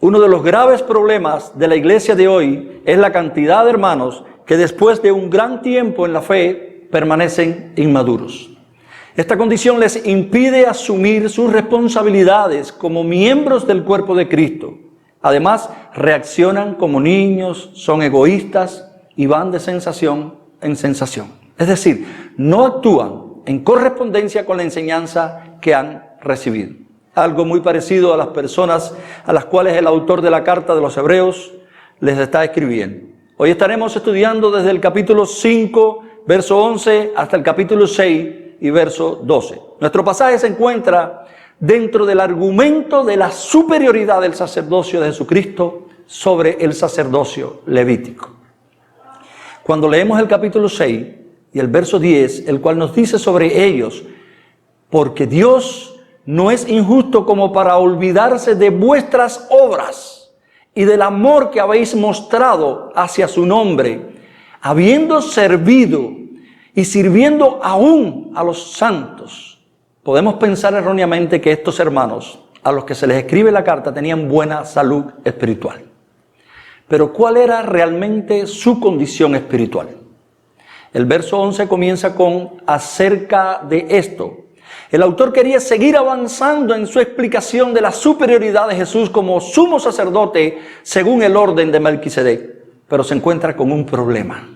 Uno de los graves problemas de la iglesia de hoy es la cantidad de hermanos que después de un gran tiempo en la fe permanecen inmaduros. Esta condición les impide asumir sus responsabilidades como miembros del cuerpo de Cristo. Además, reaccionan como niños, son egoístas y van de sensación en sensación. Es decir, no actúan en correspondencia con la enseñanza que han recibido. Algo muy parecido a las personas a las cuales el autor de la carta de los Hebreos les está escribiendo. Hoy estaremos estudiando desde el capítulo 5, verso 11, hasta el capítulo 6 y verso 12. Nuestro pasaje se encuentra dentro del argumento de la superioridad del sacerdocio de Jesucristo sobre el sacerdocio levítico. Cuando leemos el capítulo 6 y el verso 10, el cual nos dice sobre ellos, porque Dios no es injusto como para olvidarse de vuestras obras y del amor que habéis mostrado hacia su nombre, habiendo servido y sirviendo aún a los santos. Podemos pensar erróneamente que estos hermanos, a los que se les escribe la carta, tenían buena salud espiritual. Pero ¿cuál era realmente su condición espiritual? El verso 11 comienza con acerca de esto. El autor quería seguir avanzando en su explicación de la superioridad de Jesús como sumo sacerdote según el orden de Melquisedec, pero se encuentra con un problema.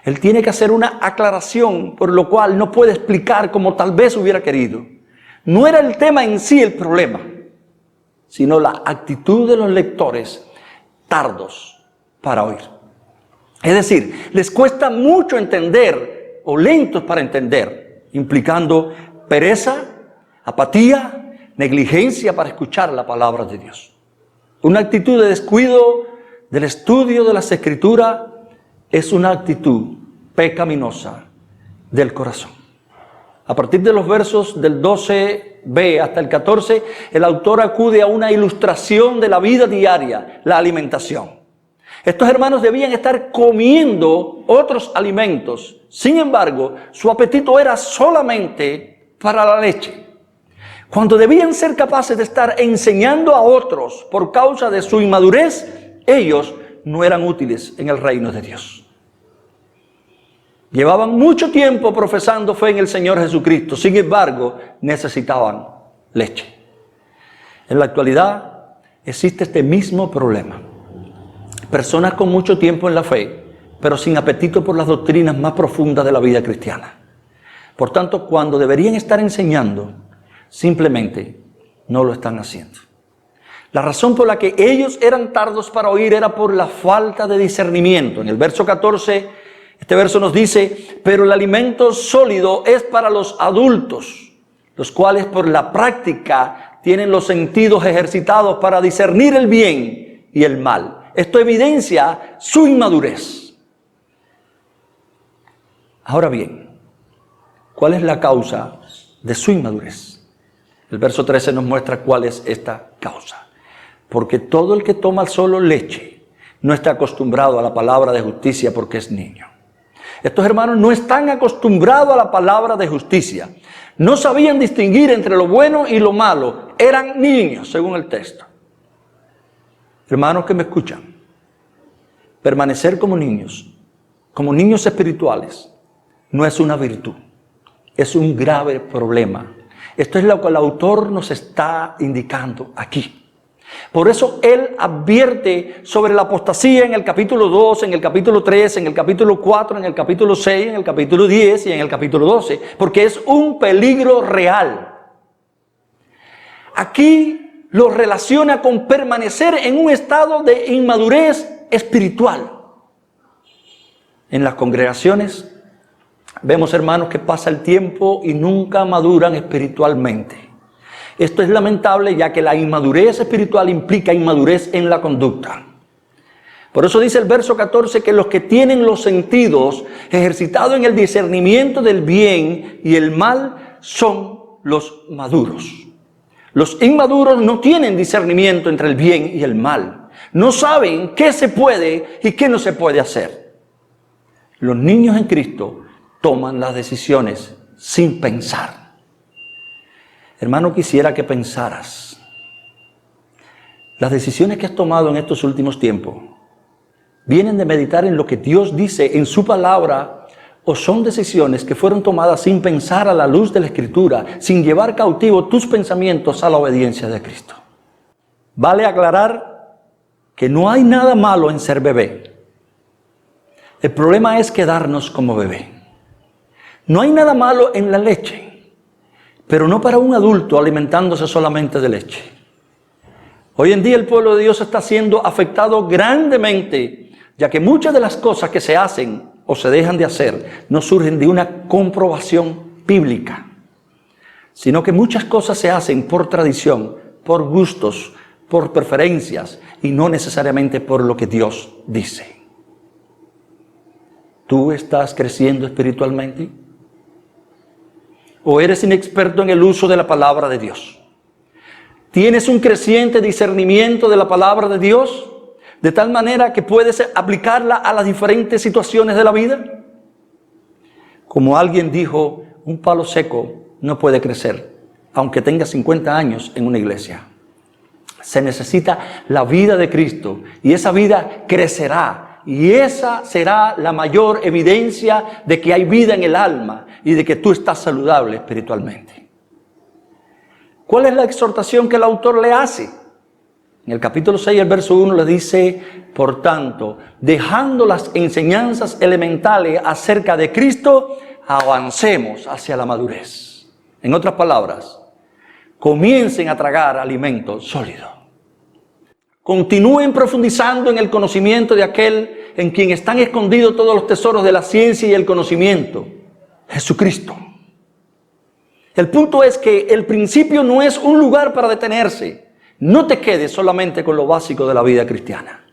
Él tiene que hacer una aclaración, por lo cual no puede explicar como tal vez hubiera querido. No era el tema en sí el problema, sino la actitud de los lectores tardos para oír. Es decir, les cuesta mucho entender o lentos para entender, implicando pereza, apatía, negligencia para escuchar la palabra de Dios. Una actitud de descuido del estudio de las Escrituras es una actitud pecaminosa del corazón. A partir de los versos del 12b hasta el 14, el autor acude a una ilustración de la vida diaria, la alimentación. Estos hermanos debían estar comiendo otros alimentos. Sin embargo, su apetito era solamente para la leche. Cuando debían ser capaces de estar enseñando a otros por causa de su inmadurez, ellos no eran útiles en el reino de Dios. Llevaban mucho tiempo profesando fe en el Señor Jesucristo, sin embargo, necesitaban leche. En la actualidad existe este mismo problema. Personas con mucho tiempo en la fe, pero sin apetito por las doctrinas más profundas de la vida cristiana. Por tanto, cuando deberían estar enseñando, simplemente no lo están haciendo. La razón por la que ellos eran tardos para oír era por la falta de discernimiento. En el verso 14, este verso nos dice, pero el alimento sólido es para los adultos, los cuales por la práctica tienen los sentidos ejercitados para discernir el bien y el mal. Esto evidencia su inmadurez. Ahora bien, ¿cuál es la causa de su inmadurez? El verso 13 nos muestra cuál es esta causa. Porque todo el que toma solo leche no está acostumbrado a la palabra de justicia porque es niño. Estos hermanos no están acostumbrados a la palabra de justicia. No sabían distinguir entre lo bueno y lo malo. Eran niños, según el texto. Hermanos que me escuchan, permanecer como niños espirituales, no es una virtud. Es un grave problema. Esto es lo que el autor nos está indicando aquí. Por eso él advierte sobre la apostasía en el capítulo 2, en el capítulo 3, en el capítulo 4, en el capítulo 6, en el capítulo 10 y en el capítulo 12, porque es un peligro real. Aquí lo relaciona con permanecer en un estado de inmadurez espiritual. En las congregaciones vemos hermanos que pasa el tiempo y nunca maduran espiritualmente. Esto es lamentable, ya que la inmadurez espiritual implica inmadurez en la conducta. Por eso dice el verso 14 que los que tienen los sentidos ejercitados en el discernimiento del bien y el mal son los maduros. Los inmaduros no tienen discernimiento entre el bien y el mal. No saben qué se puede y qué no se puede hacer. Los niños en Cristo toman las decisiones sin pensar. Hermano, quisiera que pensaras. Las decisiones que has tomado en estos últimos tiempos vienen de meditar en lo que Dios dice en su palabra, o son decisiones que fueron tomadas sin pensar a la luz de la Escritura, sin llevar cautivo tus pensamientos a la obediencia de Cristo. Vale aclarar que no hay nada malo en ser bebé. El problema es quedarnos como bebé. No hay nada malo en la leche, pero no para un adulto alimentándose solamente de leche. Hoy en día el pueblo de Dios está siendo afectado grandemente, ya que muchas de las cosas que se hacen o se dejan de hacer no surgen de una comprobación bíblica, sino que muchas cosas se hacen por tradición, por gustos, por preferencias y no necesariamente por lo que Dios dice. ¿Tú estás creciendo espiritualmente? ¿O eres inexperto en el uso de la palabra de Dios? ¿Tienes un creciente discernimiento de la palabra de Dios? De tal manera que puedes aplicarla a las diferentes situaciones de la vida. Como alguien dijo, un palo seco no puede crecer, aunque tenga 50 años en una iglesia. Se necesita la vida de Cristo y esa vida crecerá. Y esa será la mayor evidencia de que hay vida en el alma y de que tú estás saludable espiritualmente. ¿Cuál es la exhortación que el autor le hace? En el capítulo 6, el verso 1 le dice, por tanto, dejando las enseñanzas elementales acerca de Cristo, avancemos hacia la madurez. En otras palabras, comiencen a tragar alimento sólido. Continúen profundizando en el conocimiento de aquel en quien están escondidos todos los tesoros de la ciencia y el conocimiento, Jesucristo. El punto es que el principio no es un lugar para detenerse. No te quedes solamente con lo básico de la vida cristiana.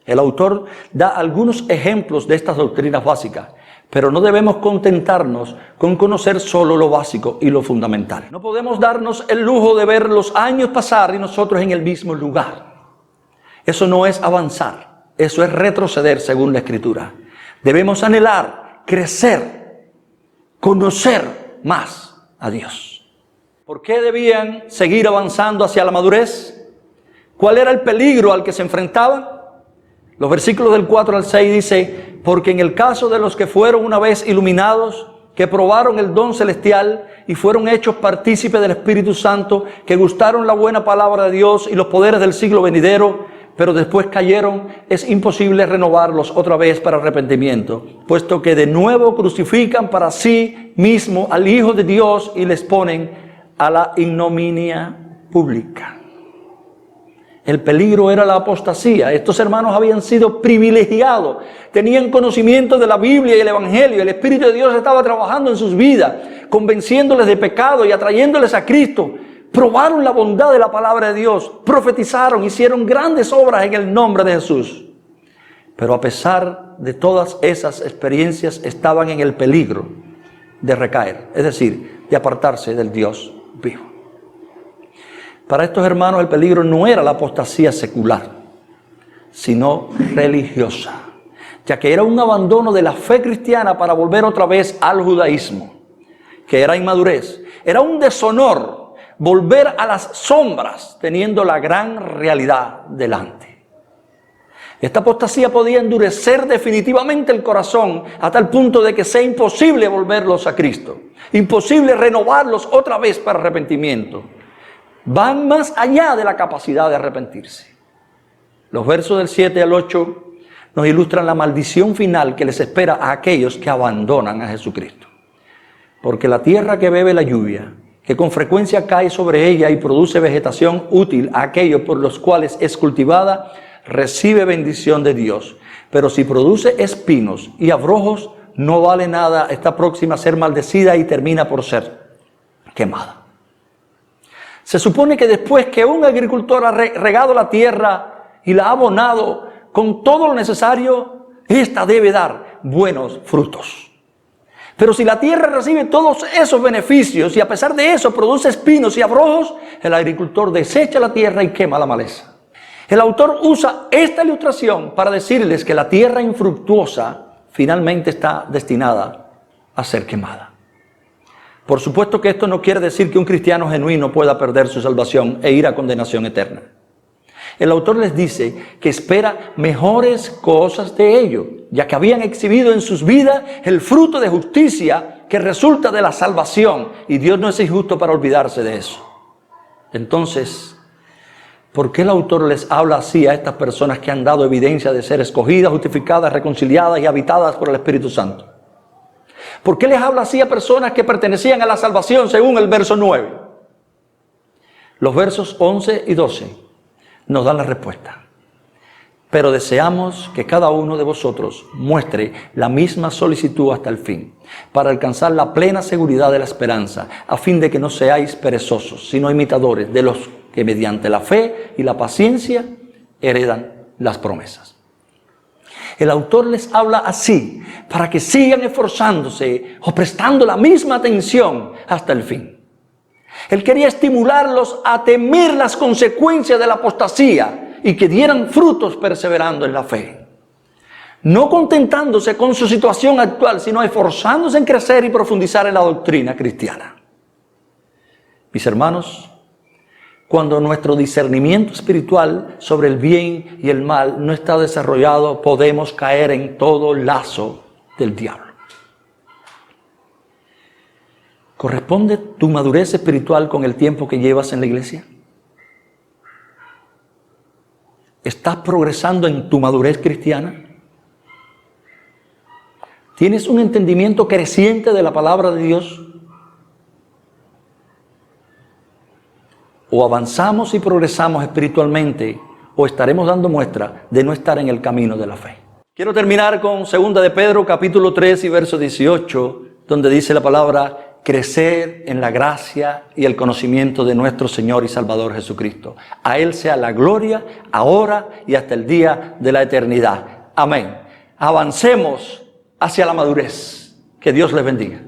El autor da algunos ejemplos de estas doctrinas básicas, pero no debemos contentarnos con conocer solo lo básico y lo fundamental. No podemos darnos el lujo de ver los años pasar y nosotros en el mismo lugar. Eso no es avanzar, eso es retroceder según la Escritura. Debemos anhelar, crecer, conocer más a Dios. ¿Por qué debían seguir avanzando hacia la madurez? ¿Cuál era el peligro al que se enfrentaban? Los versículos del 4 al 6 dice, porque en el caso de los que fueron una vez iluminados, que probaron el don celestial y fueron hechos partícipes del Espíritu Santo, que gustaron la buena palabra de Dios y los poderes del siglo venidero, pero después cayeron, es imposible renovarlos otra vez para arrepentimiento, puesto que de nuevo crucifican para sí mismo al Hijo de Dios y les ponen a la ignominia pública. El peligro era la apostasía. Estos hermanos habían sido privilegiados, tenían conocimiento de la Biblia y el Evangelio. El Espíritu de Dios estaba trabajando en sus vidas, convenciéndoles de pecado y atrayéndoles a Cristo. Probaron la bondad de la palabra de Dios, profetizaron, hicieron grandes obras en el nombre de Jesús. Pero a pesar de todas esas experiencias, estaban en el peligro de recaer, es decir, de apartarse del Dios vivo. Para estos hermanos el peligro no era la apostasía secular, sino religiosa, ya que era un abandono de la fe cristiana para volver otra vez al judaísmo, que era inmadurez, era un deshonor volver a las sombras teniendo la gran realidad delante. Esta apostasía podía endurecer definitivamente el corazón a tal punto de que sea imposible volverlos a Cristo, imposible renovarlos otra vez para arrepentimiento. Van más allá de la capacidad de arrepentirse. Los versos del 7 al 8 nos ilustran la maldición final que les espera a aquellos que abandonan a Jesucristo. Porque la tierra que bebe la lluvia, que con frecuencia cae sobre ella y produce vegetación útil a aquellos por los cuales es cultivada, recibe bendición de Dios. Pero si produce espinos y abrojos, no vale nada, está próxima a ser maldecida y termina por ser quemada. Se supone que después que un agricultor ha regado la tierra y la ha abonado con todo lo necesario, esta debe dar buenos frutos. Pero si la tierra recibe todos esos beneficios y a pesar de eso produce espinos y abrojos, el agricultor desecha la tierra y quema la maleza. El autor usa esta ilustración para decirles que la tierra infructuosa finalmente está destinada a ser quemada. Por supuesto que esto no quiere decir que un cristiano genuino pueda perder su salvación e ir a condenación eterna. El autor les dice que espera mejores cosas de ellos, ya que habían exhibido en sus vidas el fruto de justicia que resulta de la salvación, y Dios no es injusto para olvidarse de eso. Entonces, ¿por qué el autor les habla así a estas personas que han dado evidencia de ser escogidas, justificadas, reconciliadas y habitadas por el Espíritu Santo? ¿Por qué les habla así a personas que pertenecían a la salvación según el verso 9? Los versos 11 y 12 nos dan la respuesta. Pero deseamos que cada uno de vosotros muestre la misma solicitud hasta el fin, para alcanzar la plena seguridad de la esperanza, a fin de que no seáis perezosos, sino imitadores de los que mediante la fe y la paciencia heredan las promesas. El autor les habla así, para que sigan esforzándose o prestando la misma atención hasta el fin. Él quería estimularlos a temer las consecuencias de la apostasía y que dieran frutos perseverando en la fe. No contentándose con su situación actual, sino esforzándose en crecer y profundizar en la doctrina cristiana. Mis hermanos, cuando nuestro discernimiento espiritual sobre el bien y el mal no está desarrollado, podemos caer en todo lazo del diablo. ¿Corresponde tu madurez espiritual con el tiempo que llevas en la iglesia? ¿Estás progresando en tu madurez cristiana? ¿Tienes un entendimiento creciente de la palabra de Dios? ¿O avanzamos y progresamos espiritualmente, o estaremos dando muestra de no estar en el camino de la fe? Quiero terminar con 2 de Pedro, capítulo 3 y verso 18, donde dice la palabra: crecer en la gracia y el conocimiento de nuestro Señor y Salvador Jesucristo. A Él sea la gloria, ahora y hasta el día de la eternidad. Amén. Avancemos hacia la madurez. Que Dios les bendiga.